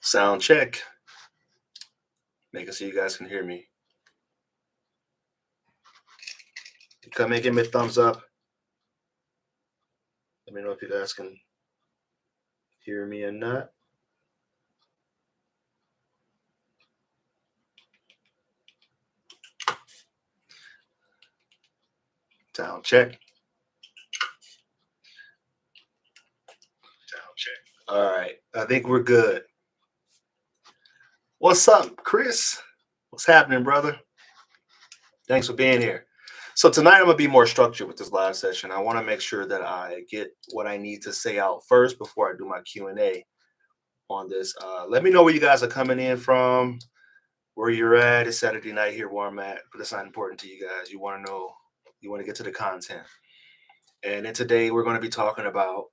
Sound check. Making sure you guys can hear me. Come and give me a thumbs up. Let me know if you guys can hear me or not. Sound check. Sound check. All right. I think we're good. What's up, Chris? What's happening, brother? Thanks for being here. So tonight I'm gonna be more structured with this live session. I want to make sure that I get what I need to say out first before I do my Q&A on this. Let me know where you guys are coming in from, where you're at. It's Saturday night here where I'm at, but it's not important to you guys. You want to know, you want to get to the content. And then today we're going to be talking about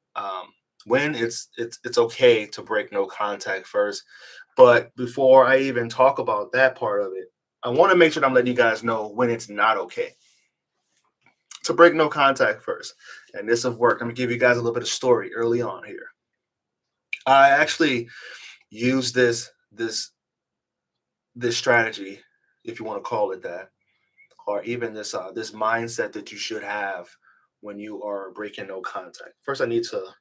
when it's okay to break no contact first. But before I even talk about that part of it, I want to make sure that I'm letting you guys know when it's not okay to break no contact first. And this have worked. I'm gonna give you guys a little bit of story early on here. I actually use this strategy, if you want to call it that, or even this this mindset that you should have when you are breaking no contact. First, I need to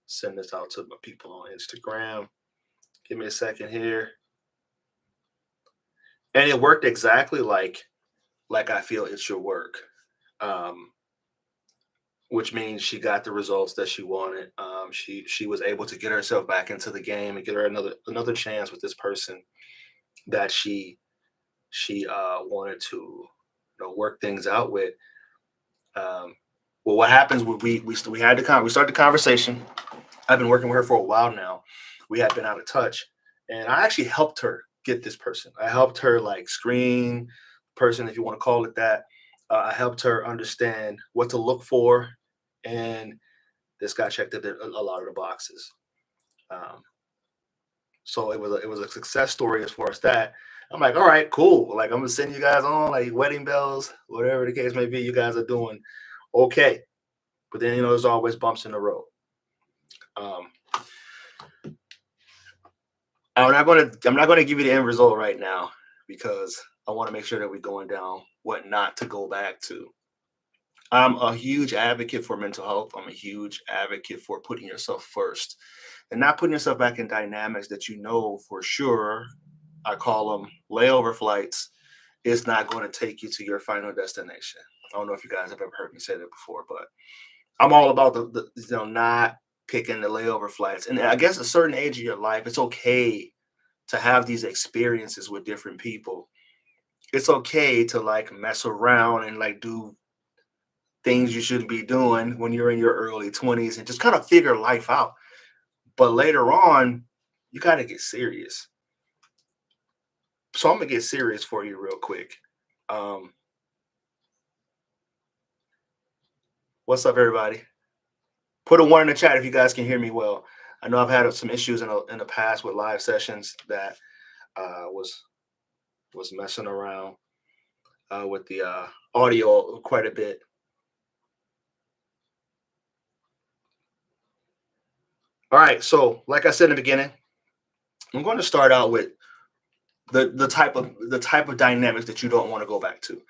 send this out to my people on Instagram. Give me a second here. And it worked exactly like I feel it should work. Which means she got the results that she wanted. She was able to get herself back into the game and get her another chance with this person that she wanted to work things out with. Well, what happens when we start the conversation. I've been working with her for a while now. We had been out of touch, and I actually helped her get this person. I helped her like screen person, if you want to call it that. I helped her understand what to look for, and this guy checked a lot of the boxes. So it was a success story as far as that. I'm like, all right, cool. Like I'm gonna send you guys on like wedding bells, whatever the case may be. You guys are doing okay, but then there's always bumps in the road. I'm not gonna give you the end result right now because I want to make sure that we're going down what not to go back to. I'm a huge advocate for mental health. I'm a huge advocate for putting yourself first and not putting yourself back in dynamics that for sure, I call them layover flights, is not going to take you to your final destination. I don't know if you guys have ever heard me say that before, but I'm all about the not picking the layover flights. And I guess at a certain age of your life, it's okay to have these experiences with different people. It's okay to like mess around and like do things you shouldn't be doing when you're in your early 20s and just kind of figure life out. But later on, you got to get serious. So I'm going to get serious for you real quick. What's up, everybody? Put a 1 in the chat if you guys can hear me well. I know I've had some issues in the past with live sessions that was messing around with the audio quite a bit. All right, so like I said in the beginning, I'm going to start out with the type of dynamics that you don't want to go back to,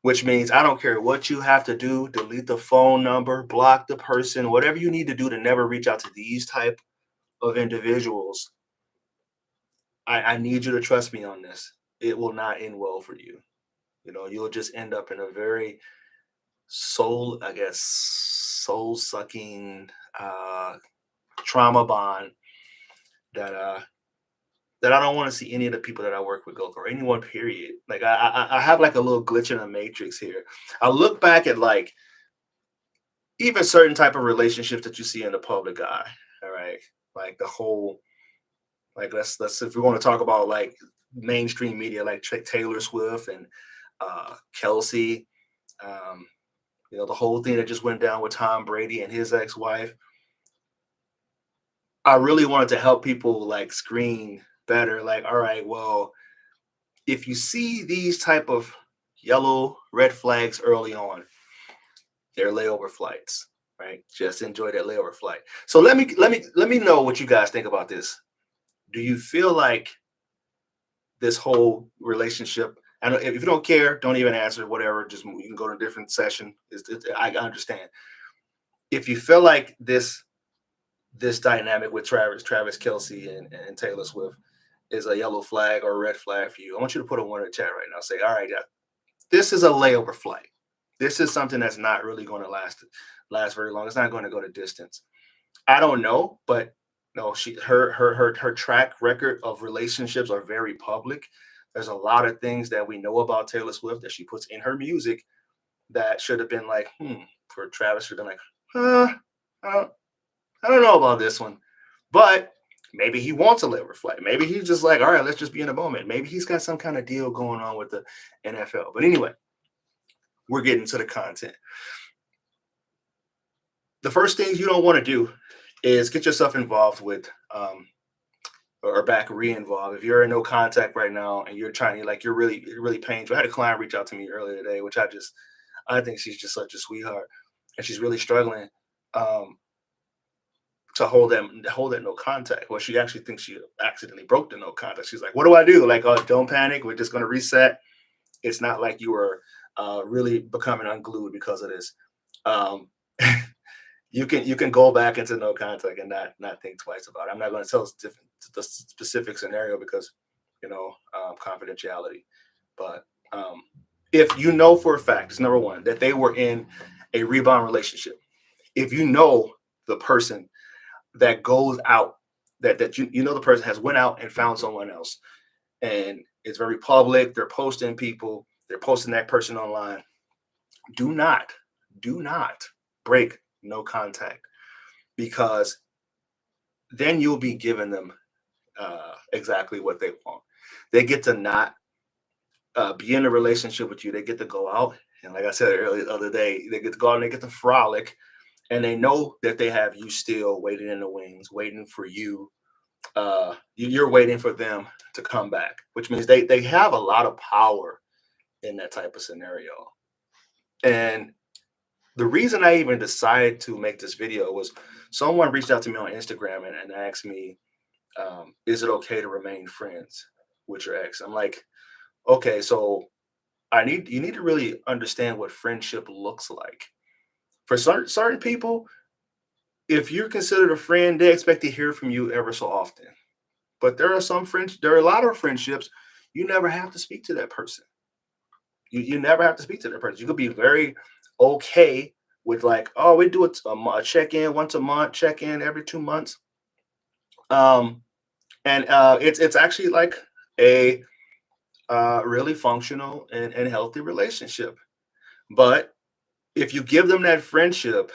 which means I don't care what you have to do, delete the phone number, block the person, whatever you need to do to never reach out to these type of individuals. I need you to trust me on this. It will not end well for you. You'll just end up in a very soul-sucking trauma bond that I don't want to see any of the people that I work with go through, or anyone, period. Like I have like a little glitch in the matrix here. I look back at like even certain type of relationships that you see in the public eye. All right, like the whole, like let's if we want to talk about like mainstream media, like Taylor Swift and Kelsey, the whole thing that just went down with Tom Brady and his ex-wife. I really wanted to help people like screen better. Like, all right, well, if you see these type of yellow, red flags early on, they're layover flights, right? Just enjoy that layover flight. So let me know what you guys think about this. do you feel like this whole relationship, and if you don't care, don't even answer, whatever, just you can go to a different session. I understand. If you feel like this dynamic with Travis Kelsey and Taylor Swift is a yellow flag or a red flag for you, I want you to put a one in the chat right now. Say, all right, this is a layover flight. This is something that's not really going to last very long. It's not going to go to distance. I don't know, but no, her track record of relationships are very public. There's a lot of things that we know about Taylor Swift that she puts in her music that should have been like, for Travis should have been like, I don't know about this one. But maybe he wants a labor flight. Maybe he's just like, all right, let's just be in a moment. Maybe he's got some kind of deal going on with the NFL. But anyway, we're getting to the content. The first thing you don't want to do is get yourself involved with or back re-involved. If you're in no contact right now and you're trying to, like, you're really painful. I had a client reach out to me earlier today, which I think she's just such a sweetheart, and she's really struggling to hold that no contact. Well, she actually thinks she accidentally broke the no contact. She's like, what do I do? Like, oh, don't panic. We're just going to reset. It's not like you were really becoming unglued because of this. You can go back into no contact and not think twice about it. I'm not going to tell the specific scenario because, confidentiality. But if you know for a fact, it's number one, that they were in a rebound relationship. If you know the person that goes out, that you know the person has went out and found someone else, and it's very public, they're posting people, they're posting that person online, do not break no contact, because then you'll be giving them exactly what they want. They get to not be in a relationship with you. They get to go out, and like I said earlier the other day, they get to go out and they get to frolic, and they know that they have you still waiting in the wings, waiting for you. You're waiting for them to come back, which means they have a lot of power in that type of scenario. And the reason I even decided to make this video was someone reached out to me on Instagram and asked me, is it okay to remain friends with your ex? I'm like, okay, so you need to really understand what friendship looks like. For certain people, if you're considered a friend, they expect to hear from you ever so often. But there are a lot of friendships you never have to speak to that person. You never have to speak to that person. You could be very okay with, like, oh, we do a check-in once a month, check-in every 2 months. And it's actually like a really functional and healthy relationship. But if you give them that friendship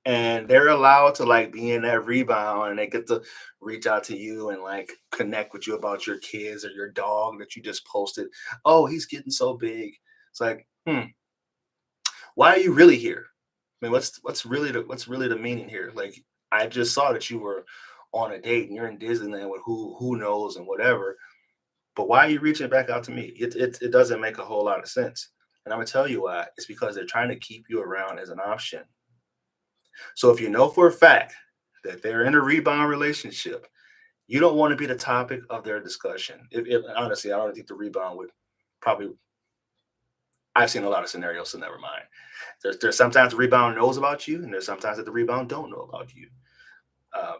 and they're allowed to, like, be in that rebound, and they get to reach out to you and, like, connect with you about your kids or your dog that you just posted, oh, he's getting so big. It's like, why are you really here? I mean, what's really the meaning here? Like, I just saw that you were on a date and you're in Disneyland with who knows and whatever. But why are you reaching back out to me? It doesn't make a whole lot of sense. And I'm gonna tell you why. It's because they're trying to keep you around as an option. So if you know for a fact that they're in a rebound relationship, you don't want to be the topic of their discussion. If honestly, I don't think the rebound would probably. I've seen a lot of scenarios, so never mind. There's sometimes the rebound knows about you, and there's sometimes that the rebound don't know about you.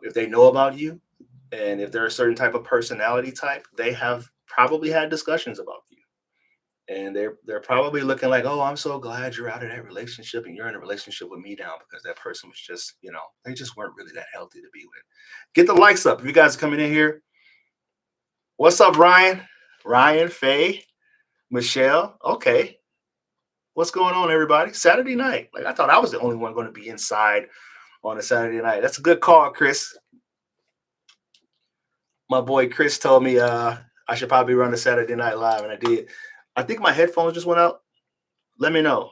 If they know about you, and if they're a certain type of personality type, they have probably had discussions about you. And they're probably looking like, oh, I'm so glad you're out of that relationship and you're in a relationship with me now, because that person was just, they just weren't really that healthy to be with. Get the likes up if you guys are coming in here. What's up, Ryan? Ryan, Faye, Michelle. Okay. What's going on, everybody? Saturday night. Like, I thought I was the only one going to be inside on a Saturday night. That's a good call, Chris. My boy Chris told me I should probably run a Saturday Night Live, and I did. I think my headphones just went out. Let me know.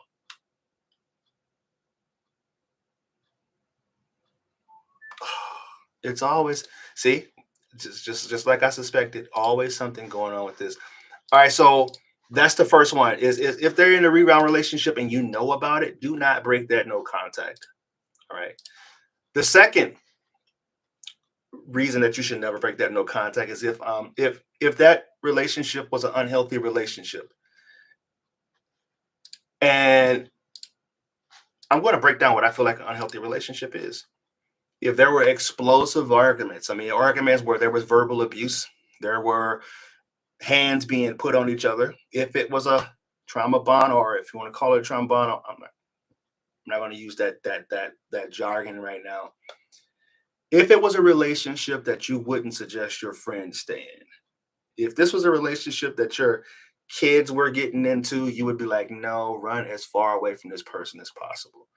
It's always, see, just like I suspected, always something going on with this. All right, so that's the first one. Is if they're in a rebound relationship and you know about it, do not break that no contact. All right. The second reason that you should never break that no contact is if that relationship was an unhealthy relationship. And I'm going to break down what I feel like an unhealthy relationship is. If there were explosive arguments, I mean, arguments where there was verbal abuse, there were hands being put on each other. If it was a trauma bond, or if you want to call it a trauma bond, I'm not going to use that jargon right now. If it was a relationship that you wouldn't suggest your friends stay in, if this was a relationship that your kids were getting into, you would be like, no, run as far away from this person as possible.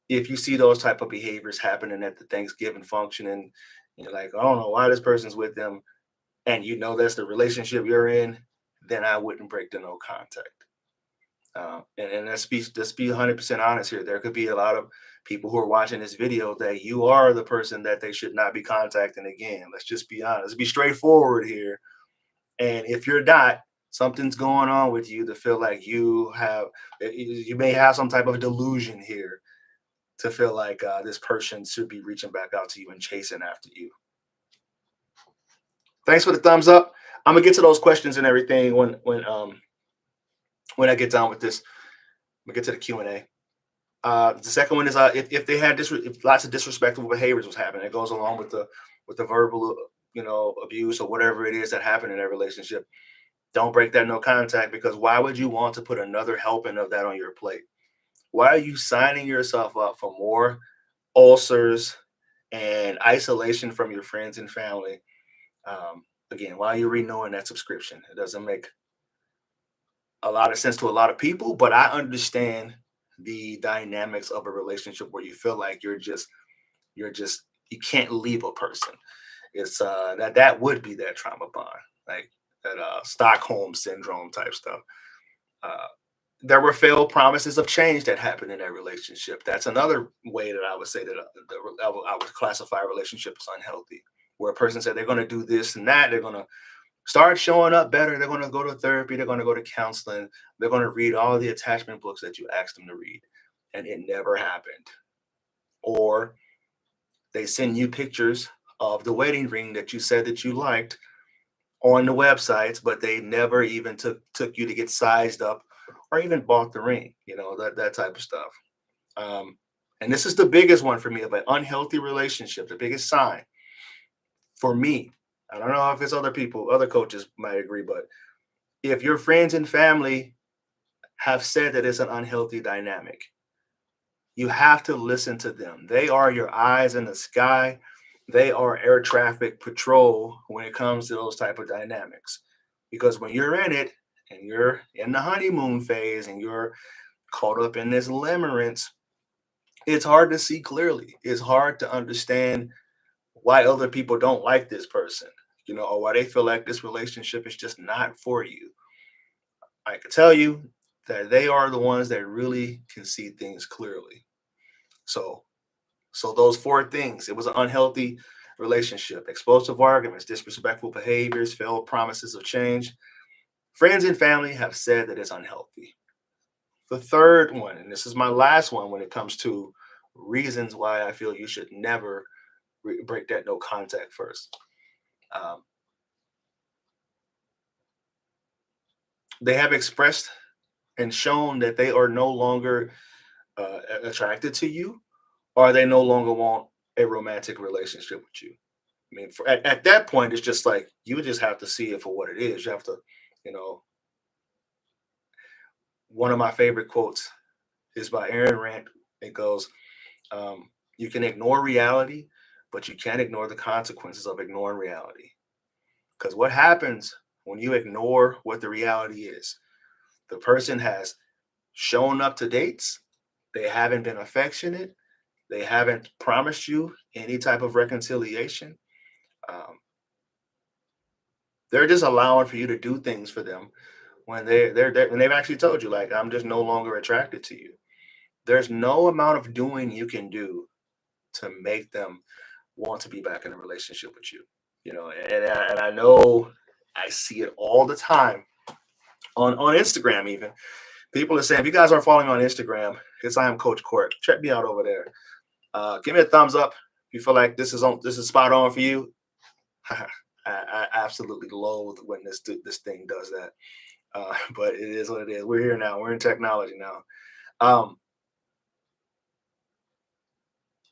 If you see those type of behaviors happening at the Thanksgiving function, and you're like, I don't know why this person's with them, and you know that's the relationship you're in, then I wouldn't break the no contact. And let's be 100% honest here. There could be a lot of people who are watching this video that you are the person that they should not be contacting again. Let's just be honest. Let's be straightforward here. And if you're not, something's going on with you to feel like you may have some type of delusion here to feel like this person should be reaching back out to you and chasing after you. Thanks for the thumbs up. I'm gonna get to those questions and everything when I get done with this. I'm gonna get to the Q&A. The second one is if they had if lots of disrespectful behaviors was happening, it goes along with the verbal abuse or whatever it is that happened in that relationship. Don't break that no contact, because why would you want to put another helping of that on your plate? Why are you signing yourself up for more ulcers and isolation from your friends and family? Again, why are you renewing that subscription? It doesn't make a lot of sense to a lot of people, but I understand the dynamics of a relationship where you feel like you're just you can't leave a person. It's that would be that trauma bond, like that Stockholm syndrome type stuff. Uh, there were failed promises of change that happened in that relationship. That's another way that I would say that I would classify a relationship as unhealthy, where a person said they're going to do this and that, they're going to start showing up better, they're going to go to therapy, they're going to go to counseling, they're going to read all the attachment books that you asked them to read, and it never happened. Or they send you pictures of the wedding ring that you said that you liked on the websites, but they never even took you to get sized up or even bought the ring, that type of stuff. Um, and this is the biggest one for me of an unhealthy relationship, the biggest sign for me. I don't know if it's other people, other coaches might agree, but if your friends and family have said that it's an unhealthy dynamic, you have to listen to them. They are your eyes in the sky. They are air traffic patrol when it comes to those type of dynamics. Because when you're in it and you're in the honeymoon phase and you're caught up in this limerence, it's hard to see clearly. It's hard to understand why other people don't like this person, or why they feel like this relationship is just not for you. I can tell you that they are the ones that really can see things clearly. So, so those four things, it was an unhealthy relationship, explosive arguments, disrespectful behaviors, failed promises of change. Friends and family have said that it's unhealthy. The third one, and this is my last one when it comes to reasons why I feel you should never break that no contact first. Um, they have expressed and shown that they are no longer attracted to you, or they no longer want a romantic relationship with you. I mean, at that point, it's just like you just have to see it for what it is. You have to, you know, one of my favorite quotes is by Aaron Rand. It goes, you can ignore reality, but you can't ignore the consequences of ignoring reality. Because what happens when you ignore what the reality is? The person has shown up to dates, they haven't been affectionate, they haven't promised you any type of reconciliation. Um, they're just allowing for you to do things for them when when they've actually told you, like, I'm just no longer attracted to you. There's no amount of doing you can do to make them want to be back in a relationship with you. And I know I see it all the time on Instagram. Even people are saying, if you guys aren't following me on Instagram, it's I am Coach Court. Check me out over there. Give me a thumbs up. If you feel like this is spot on for you, I absolutely loathe when this thing does that. But it is what it is. We're here now. We're in technology now. Um,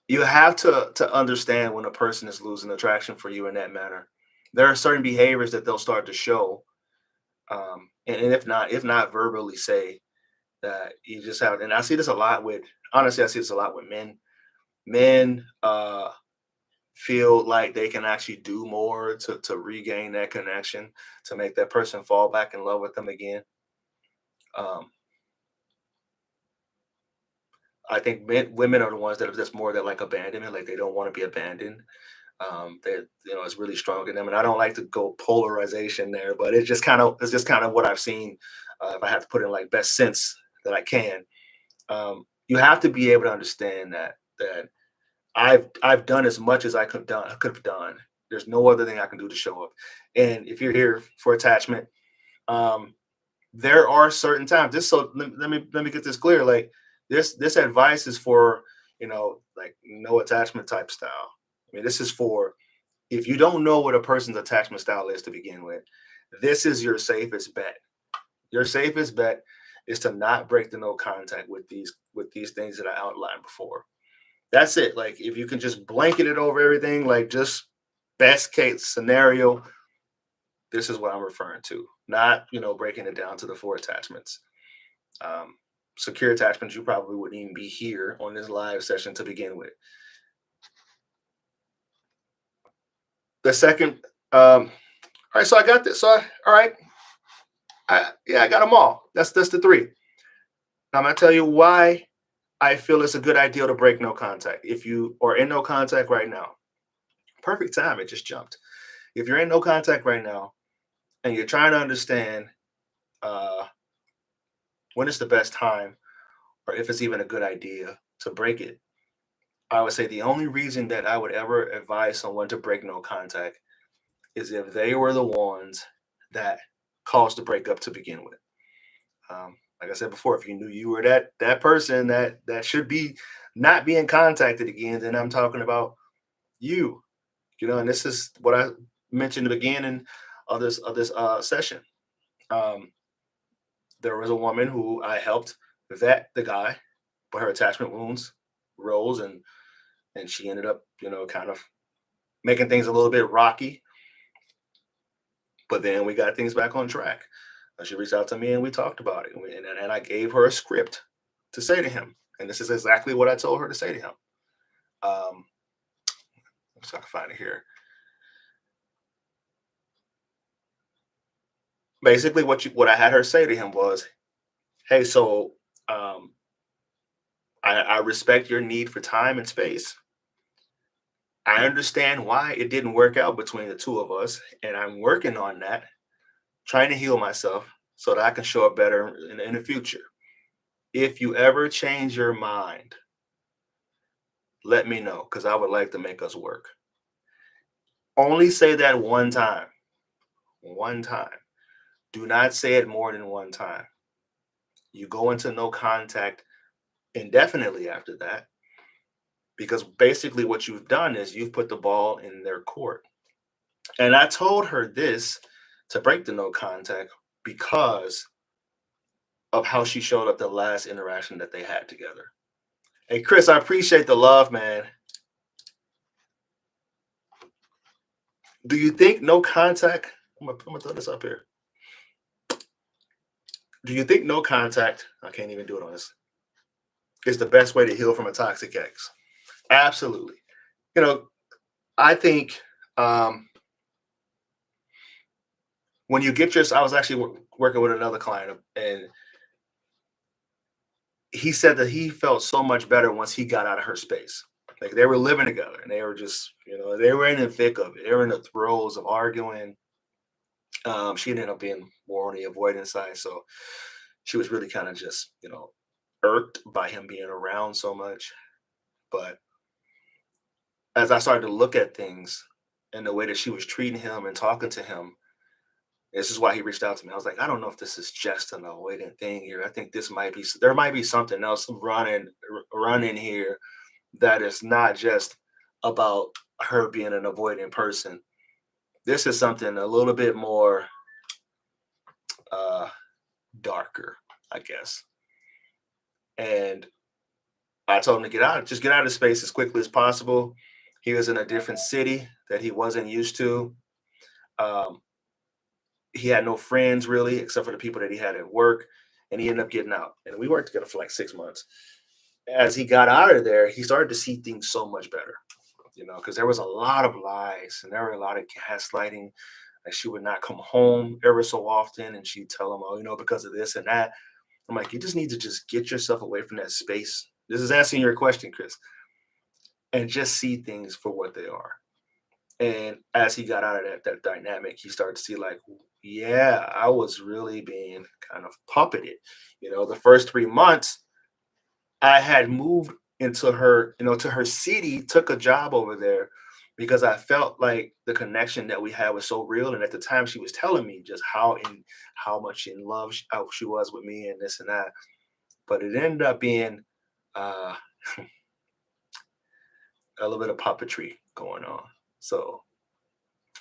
you have to understand when a person is losing attraction for you in that manner. There are certain behaviors that they'll start to show, and if not verbally say that you just have. And I see this a lot with honestly, I see this a lot with men. Men feel like they can actually do more to regain that connection, to make that person fall back in love with them again. Um, I think women are the ones that are just more that like abandonment, like they don't want to be abandoned. That it's really strong in them, and I don't like to go polarization there, but it's just kind of what I've seen. If I have to put in like best sense that I can, you have to be able to understand that I've done as much as I could have done. There's no other thing I can do to show up. And if you're here for attachment, um, there are certain times. This so let me get this clear. Like this advice is for like no attachment type style. I mean, this is for if you don't know what a person's attachment style is to begin with. This is your safest bet. Your safest bet is to not break the no contact with these things that I outlined before. That's it. Like if you can just blanket it over everything, like just best case scenario, this is what I'm referring to. Not, breaking it down to the four attachments. Um, Secure attachments, you probably wouldn't even be here on this live session to begin with. The second, all right, so I got this. All right, yeah, I got them all. That's the three. Now I'm gonna tell you why I feel it's a good idea to break no contact. If you are in no contact right now, perfect time. It just jumped. If you're in no contact right now and you're trying to understand uh, when is the best time or if it's even a good idea to break it, I would say the only reason that I would ever advise someone to break no contact is if they were the ones that caused the breakup to begin with. Like I said before, if you knew you were that person that should be not being contacted again, then I'm talking about you. And this is what I mentioned at the beginning of this session. Um, there was a woman who I helped vet the guy, but her attachment wounds rose, and she ended up, kind of making things a little bit rocky. But then we got things back on track. She reached out to me and we talked about it, and I gave her a script to say to him, and this is exactly what I told her to say to him. Um, let's try to find it here. Basically, what I had her say to him was, "Hey, so um, I respect your need for time and space. I understand why it didn't work out between the two of us, and I'm working on that, trying to heal myself so that I can show up better in the future. If you ever change your mind, let me know because I would like to make us work." Only say that one time. One time. Do not say it more than one time. You go into no contact indefinitely after that because basically what you've done is you've put the ball in their court. And I told her this to break the no contact because of how she showed up the last interaction that they had together. Hey, Chris, I appreciate the love, man. Do you think no contact? I'm gonna throw this up here. Do you think no contact? I can't even do it on this. Is the best way to heal from a toxic ex? Absolutely. You know, I think when you get your, I was actually working with another client, and he said that he felt so much better once he got out of her space. Like they were living together, and they were just, they were in the thick of it. They were in the throes of arguing. She ended up being more on the avoidance side, so she was really kind of just, irked by him being around so much. But as I started to look at things and the way that she was treating him and talking to him, this is why he reached out to me. I was like, I don't know if this is just an avoidant thing here. I think there might be something else running here that is not just about her being an avoidant person. This is something a little bit more uh, darker, I guess. And I told him to just get out of space as quickly as possible. He was in a different city that he wasn't used to. Um, he had no friends really, except for the people that he had at work, and he ended up getting out. And we worked together for like 6 months. As he got out of there, he started to see things so much better, because there was a lot of lies and there were a lot of gaslighting. Like she would not come home ever so often, and she'd tell him, "Oh, because of this and that." I'm like, you just need to just get yourself away from that space. This is answering your question, Chris, and just see things for what they are. And as he got out of that dynamic, he started to see like, yeah, I was really being kind of puppeted. The first 3 months, I had moved into to her city, took a job over there because I felt like the connection that we had was so real. And at the time, she was telling me just how much in love how she was with me and this and that. But it ended up being uh, a little bit of puppetry going on. So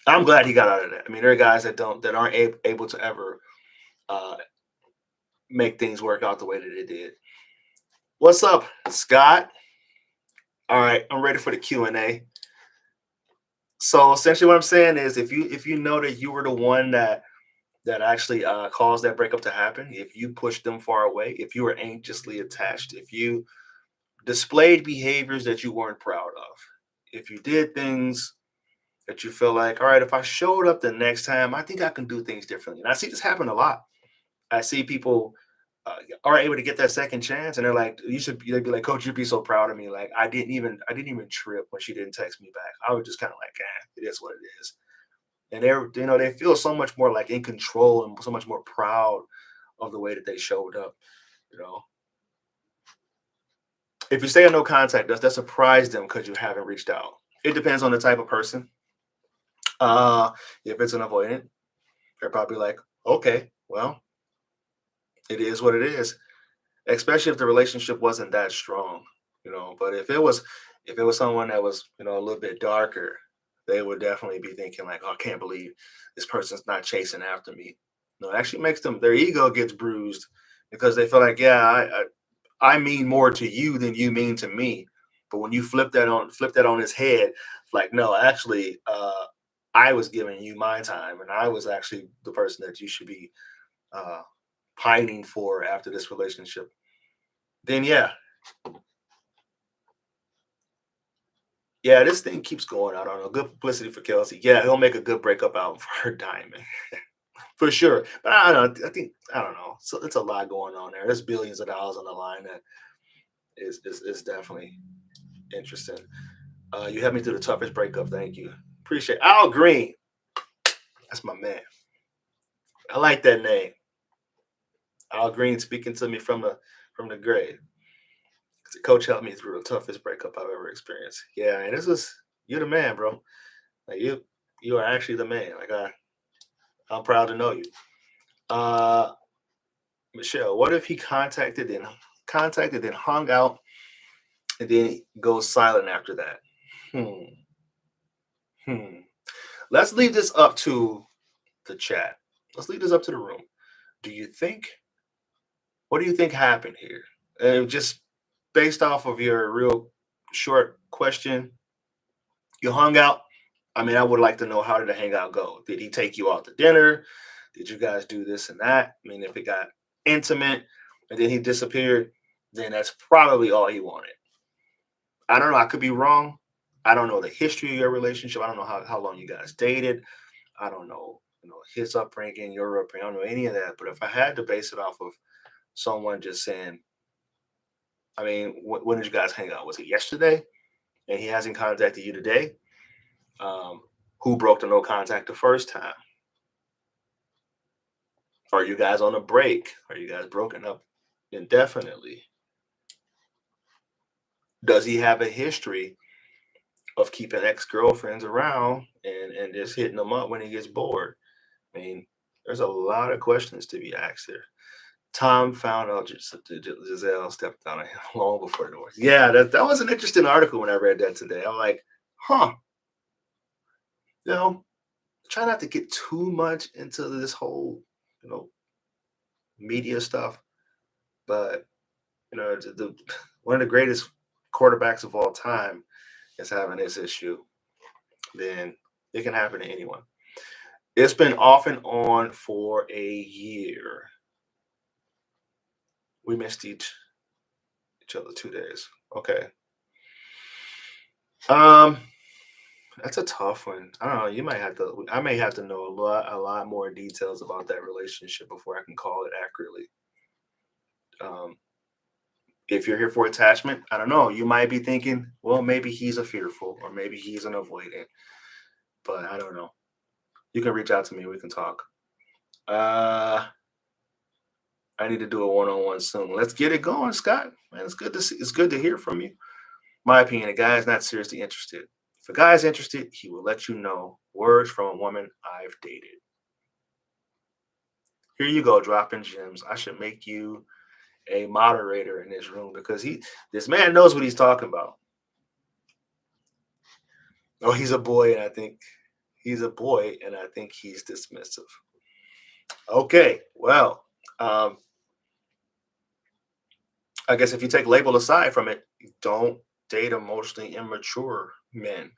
I'm glad he got out of that. I mean, there are guys that aren't able to ever uh, make things work out the way that it did. What's up, Scott? All right, I'm ready for the Q&A. So essentially, what I'm saying is, if you know that you were the one that actually caused that breakup to happen, if you pushed them far away, if you were anxiously attached, if you displayed behaviors that you weren't proud of, if you did things that you feel like, all right, if I showed up the next time, I think I can do things differently. And I see this happen a lot. I see people are able to get that second chance, and they're like, they'd be like, Coach, you'd be so proud of me. Like I didn't even trip when she didn't text me back. I was just kind of like, it is what it is. And they feel so much more like in control and so much more proud of the way that they showed up. You know, if you stay in no contact, does that surprise them because you haven't reached out? It depends on the type of person. Uh, if it's an avoidant, they're probably like, okay, well, it is what it is. Especially if the relationship wasn't that strong. But if it was someone that was a little bit darker, they would definitely be thinking like, oh, I can't believe this person's not chasing after me. No, it actually makes them, their ego gets bruised because they feel like, yeah, I mean more to you than you mean to me. But when you flip that on his head, like, no, actually, I was giving you my time, and I was actually the person that you should be uh, pining for after this relationship. Then yeah, this thing keeps going. I don't know. Good publicity for Kelsey. Yeah, he'll make a good breakup album for her Diamond. For sure. But I don't know. I don't know. So it's a lot going on there. There's billions of dollars on the line that is definitely interesting. You had me through the toughest breakup. Thank you. Appreciate it. Al Green. That's my man. I like that name. Al Green speaking to me from the grave. The coach helped me through the toughest breakup I've ever experienced. Yeah, and you're the man, bro. Like you are actually the man. Like I'm proud to know you. Uh Michelle, what if he contacted and hung out and then he goes silent after that? Hmm. Hmm. Let's leave this up to the chat. Let's leave this up to the room. Do you think what do you think happened here? And just based off of your real short question, you hung out. I mean, I would like to know, how did the hangout go? Did he take you out to dinner? Did you guys do this and that? I mean, if it got intimate and then he disappeared, then that's probably all he wanted. I don't know. I could be wrong. I don't know the history of your relationship. I don't know how long you guys dated. I don't know, his upbringing, your upbringing. I don't know any of that. But if I had to base it off of someone just saying, I mean, when did you guys hang out? Was it yesterday? And he hasn't contacted you today? Um, who broke the no contact the first time? Are you guys on a break? Are you guys broken up indefinitely? Does he have a history of keeping ex-girlfriends around and just hitting them up when he gets bored? I mean, there's a lot of questions to be asked there. Tom found out Giselle stepped on him long before the divorce. Yeah, that was an interesting article when I read that today. I'm like, huh, you know, try not to get too much into this whole, you know, media stuff. But one of the greatest quarterbacks of all time is having this issue. Then it can happen to anyone. It's been off and on for a year. We missed each other 2 days. Okay. Um, that's a tough one. I don't know. You might have to. I may have to know a lot more details about that relationship before I can call it accurately. Um, if you're here for attachment, I don't know. You might be thinking, well, maybe he's a fearful, or maybe he's an avoidant, but I don't know. You can reach out to me. We can talk. Uh, I need to do a one-on-one soon. Let's get it going, Scott. Man, it's good to see. It's good to hear from you. My opinion, a guy is not seriously interested. If a guy is interested, he will let you know. Words from a woman I've dated. Here you go, dropping gems. I should make you a moderator in this room because this man knows what he's talking about. Oh, he's a boy, and I think he's dismissive. Okay, well, um, I guess if you take label aside from it, don't date emotionally immature men.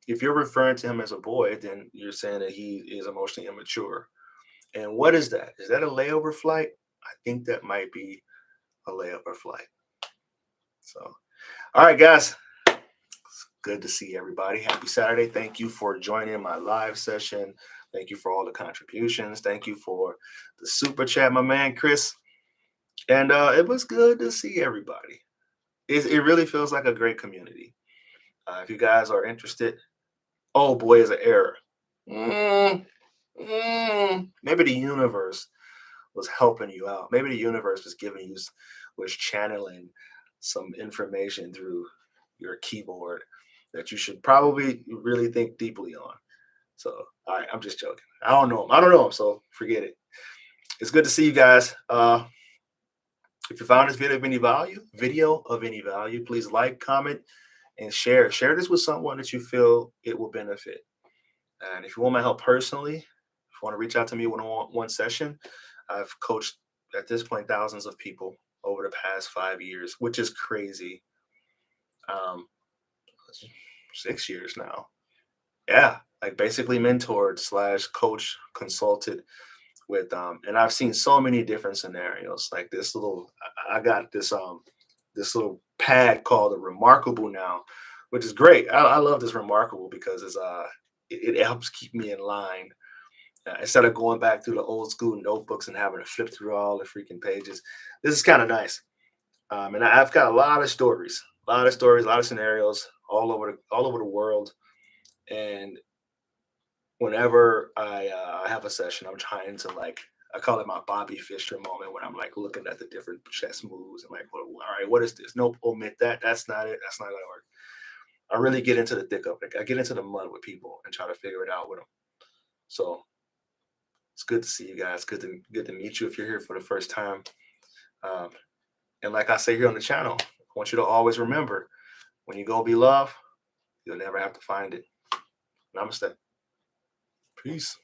If you're referring to him as a boy, then you're saying that he is emotionally immature. And what is that? Is that a layover flight? I think that might be a layover flight. So, all right, guys. It's good to see everybody. Happy Saturday. Thank you for joining my live session. Thank you for all the contributions. Thank you for the super chat, my man, Chris. And it was good to see everybody. It really feels like a great community. If you guys are interested, oh boy, is an error. Mm, maybe the universe was helping you out. Maybe the universe was was channeling some information through your keyboard that you should probably really think deeply on. So, all right, I'm just joking. I don't know him. I don't know him, so forget it. It's good to see you guys. If you found this video of any value, please like, comment, and share. Share this with someone that you feel it will benefit. And if you want my help personally, if you want to reach out to me one session, I've coached at this point thousands of people over the past 5 years, which is crazy. Um, 6 years now. Yeah, like basically mentored slash coach consulted with and I've seen so many different scenarios. Like this little, I got this little pad called a Remarkable now, which is great. I love this Remarkable because it helps keep me in line. Instead of going back through the old school notebooks and having to flip through all the freaking pages, this is kind of nice. And I've got a lot of stories, a lot of scenarios all over the world. And whenever I have a session, I'm trying to like I call it my Bobby Fischer moment when I'm like looking at the different chess moves and like, well, all right, what is this? Nope, omit that. That's not it. That's not gonna work. I really get into the thick of it. I get into the mud with people and try to figure it out with them. So it's good to see you guys. Good to meet you if you're here for the first time. Um, and like I say here on the channel, I want you to always remember when you go be loved, you'll never have to find it. Namaste. Peace.